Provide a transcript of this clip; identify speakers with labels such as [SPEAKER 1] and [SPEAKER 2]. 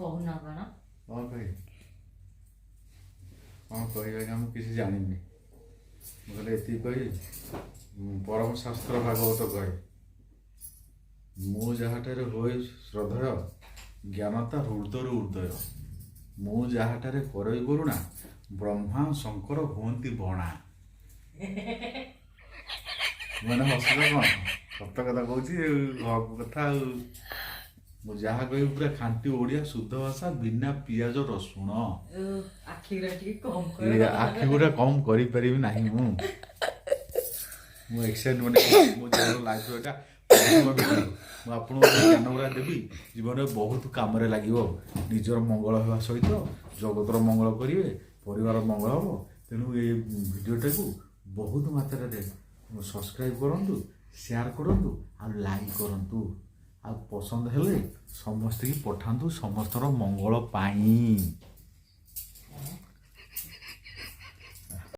[SPEAKER 1] କହୁନା କଣ?
[SPEAKER 2] କ'ଣ କହିବି କ'ଣ କହିବା ଆଜ୍ଞା ମୁଁ କିଛି ଜାଣିନି। ମୁଁ କହିଲେ ଏତିକି କହିବି ପରମ ଶାସ୍ତ୍ର ଭାଗବତ କହେ ମୁଁ ଯାହାଠାରେ ହୋଇ ଶ୍ରଦ୍ଧୟ ଜ୍ଞାନତା ହୃଦୟରୁ ଉଦୟ ମୁଁ ଯାହାଠାରେ କରଇ କରୁଣା ବ୍ରହ୍ମା ଶଙ୍କର ହୁଅନ୍ତି ବଣା। ମାନେ ହସିଲ କ'ଣ? ସତ କଥା କହୁଛି କଥା ଆଉ। ମୁଁ ଯାହା କହିବି ପୁରା ଖାଣ୍ଟି ଓଡ଼ିଆ ଶୁଦ୍ଧ ଭାଷା ବିନା ପିଆଜ ରସୁଣ।
[SPEAKER 1] ଆଖିଗୁରା ଟିକେ କମ୍
[SPEAKER 2] ଆଖି ଗୁଡ଼ା କମ୍ କରିପାରିବି ନାହିଁ ମୁଁ ଏକ୍ସାଇଟମେଣ୍ଟ ମୋ ଜୀବନ ଲାଇଫ୍ ଏଟା ମୁଁ ଆପଣଙ୍କୁ ଜ୍ଞାନ ଗୁଡ଼ା ଦେବି ଜୀବନରେ ବହୁତ କାମରେ ଲାଗିବ। ନିଜର ମଙ୍ଗଳ ହେବା ସହିତ ଜଗତର ମଙ୍ଗଳ କରିବେ, ପରିବାର ମଙ୍ଗଳ ହେବ। ତେଣୁ ଏ ଭିଡ଼ିଓଟାକୁ ବହୁତ ମାତ୍ରାରେ ସବସ୍କ୍ରାଇବ୍ କରନ୍ତୁ, ସେୟାର କରନ୍ତୁ ଆଉ ଲାଇକ୍ କରନ୍ତୁ। ଆଉ ପସନ୍ଦ ହେଲେ ସମସ୍ତଙ୍କୁ ପଠାନ୍ତୁ ସମସ୍ତର ମଙ୍ଗଳ ପାଇଁ।